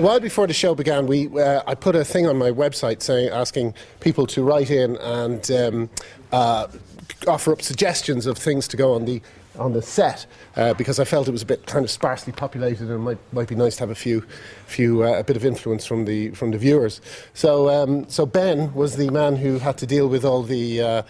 A while before the show began, I put a thing on my website asking people to write in and offer up suggestions of things to go on the set, because I felt it was a bit kind of sparsely populated, and it might be nice to have a bit of influence from the viewers. So Ben was the man who had to deal with all the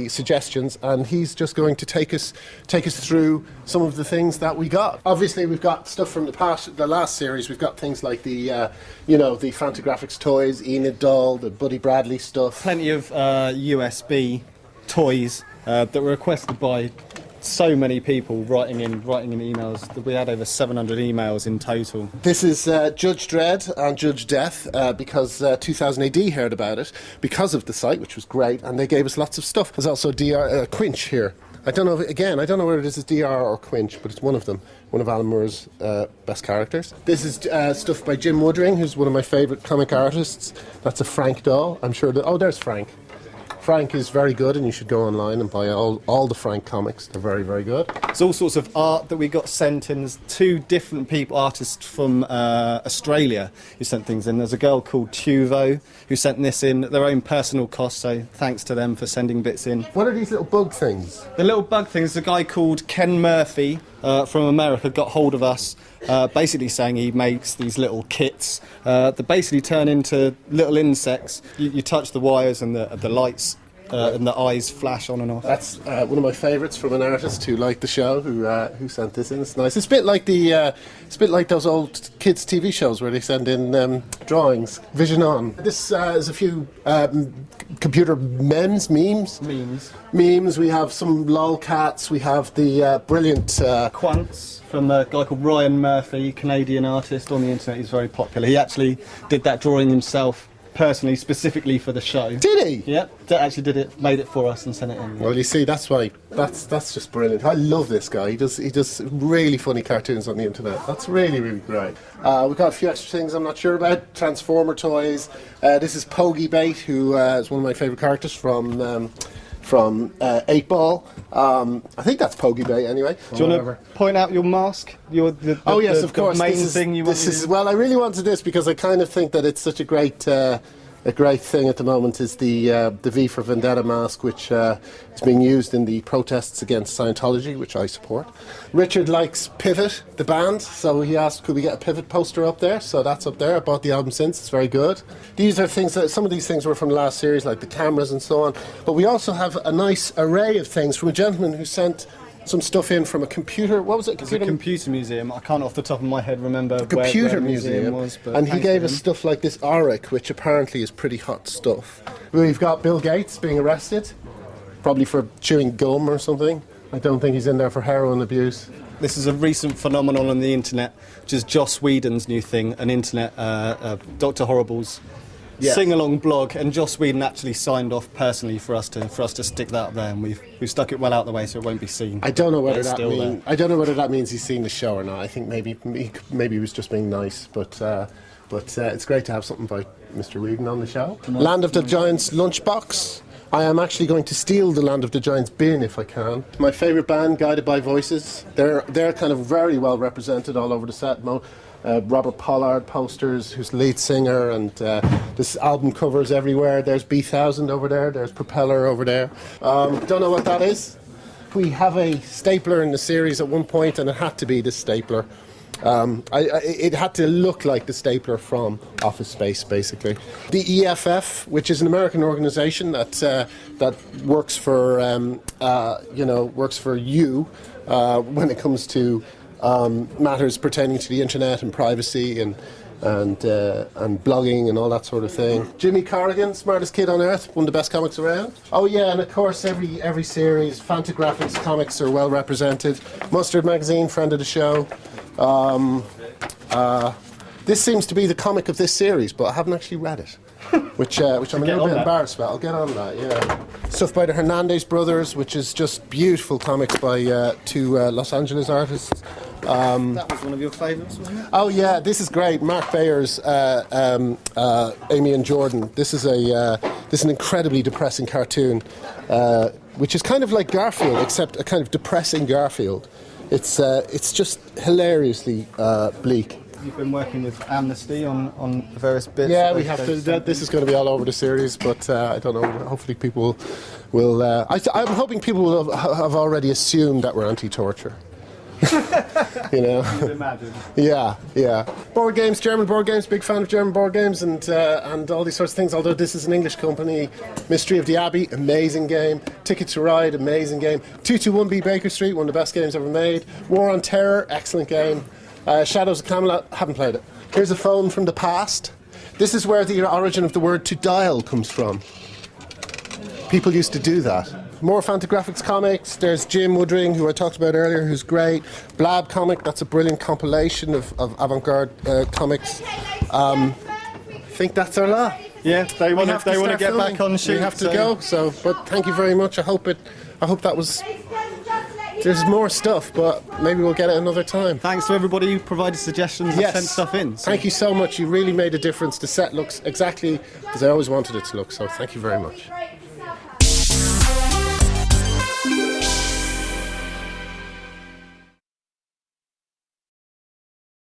suggestions, and he's just going to take us through some of the things that we got. Obviously, we've got stuff from the last series. We've got things like the Fantagraphics toys, Enid doll, the Buddy Bradley stuff. Plenty of USB toys that were requested by so many people writing in emails. We had over 700 emails in total. This is Judge Dredd and Judge Death, because 2000 AD heard about it because of the site, which was great, and they gave us lots of stuff. There's also Quinch here. I don't know whether this is DR or Quinch, but it's one of them. One of Alan Moore's best characters. This is stuff by Jim Woodring, who's one of my favourite comic artists. That's a Frank doll. I'm sure there's Frank. Frank is very good, and you should go online and buy all the Frank comics. They're very, very good. There's all sorts of art that we got sent in. There's two different artists from Australia who sent things in. There's a girl called Tuvo who sent this in at their own personal cost, so thanks to them for sending bits in. What are these little bug things? The little bug things, a guy called Ken Murphy from America got hold of us, basically saying he makes these little kits that basically turn into little insects. You touch the wires and the lights and the eyes flash on and off. That's one of my favourites from an artist who liked the show, who sent this in. It's nice. It's a bit like those old kids' TV shows where they send in drawings. Vision On. This is a few computer memes. We have some lolcats. We have the brilliant Quants from a guy called Ryan Murphy, Canadian artist on the internet. He's very popular. He actually did that drawing himself, personally, specifically for the show. Did he? Yep, actually made it for us and sent it in. Well, you see, that's just brilliant. I love this guy. He does really funny cartoons on the internet. That's really, really great. We've got a few extra things I'm not sure about. Transformer toys. This is Pogie Bait, who is one of my favourite characters from 8 Ball. I think that's Pogie Bait anyway. Do you want to point out your mask? Yes, of course. Main thing you want. Well, I really wanted this because I kind of think that it's such a great thing at the moment is the V for Vendetta mask, which is being used in the protests against Scientology, which I support. Richard likes Pivot, the band, so he asked could we get a Pivot poster up there, so that's up there. I bought the album since, it's very good. These are things some of these things were from the last series, like the cameras and so on, but we also have a nice array of things from a gentleman who sent some stuff in from a computer. What was it? It's a computer museum. I can't off the top of my head remember where museum was. But and he gave us stuff like this Auric, which apparently is pretty hot stuff. We've got Bill Gates being arrested, probably for chewing gum or something. I don't think he's in there for heroin abuse. This is a recent phenomenon on the internet, which is Joss Whedon's new thing, an internet, Dr. Horrible's sing-along blog, and Joss Whedon actually signed off personally for us to stick that up there, and we've stuck it well out the way so it won't be seen. I don't know whether that means he's seen the show or not. I think maybe he was just being nice, but it's great to have something by Mr. Whedon on the show. Land of the Giants lunchbox. I am actually going to steal the Land of the Giants bin if I can. My favourite band, Guided by Voices. They're kind of very well represented all over the set. Robert Pollard posters, who's the lead singer, and this album covers everywhere. There's B1000 over there, there's Propeller over there. Don't know what that is. We have a stapler in the series at one point, and it had to be this stapler. It had to look like the stapler from Office Space, basically. The EFF, which is an American organisation that works for you when it comes to matters pertaining to the internet and privacy and blogging and all that sort of thing. Jimmy Corrigan, smartest kid on earth, one of the best comics around. Oh yeah, and of course every series, Fantagraphics comics are well represented. Mustard Magazine, friend of the show. This seems to be the comic of this series, but I haven't actually read it, which I'm a little bit embarrassed about. I'll get on that, yeah. Stuff by the Hernandez brothers, which is just beautiful comics by two Los Angeles artists. That was one of your favourites, wasn't it? Oh yeah, this is great. Mark Bayer's Amy and Jordan. This is an incredibly depressing cartoon, which is kind of like Garfield, except a kind of depressing Garfield. It's just hilariously bleak. you've been working with Amnesty on various bits. Yeah, that we they've- have to. they've sent This is going to be all over the series, but I don't know. Hopefully, people will. I'm hoping people will have already assumed that we're anti-torture. You know. you imagine. Yeah. Board games, German board games. Big fan of German board games and all these sorts of things. Although this is an English company. Mystery of the Abbey, amazing game. Ticket to Ride, amazing game. 221B Baker Street, one of the best games ever made. War on Terror, excellent game. Shadows of Camelot, haven't played it. Here's a phone from the past. This is where the origin of the word to dial comes from. People used to do that. More Fantagraphics comics. There's Jim Woodring, who I talked about earlier, who's great. Blab comic, that's a brilliant compilation of avant-garde comics. I think that's our lot. Yeah, they want to start get filming. back on shoot. We have to go. So, but thank you very much. I hope that was. There's more stuff, but maybe we'll get it another time. Thanks to everybody who provided suggestions and Yes. sent stuff in. So- Thank you so much. You really made a difference. The set looks exactly as I always wanted it to look. So thank you very much.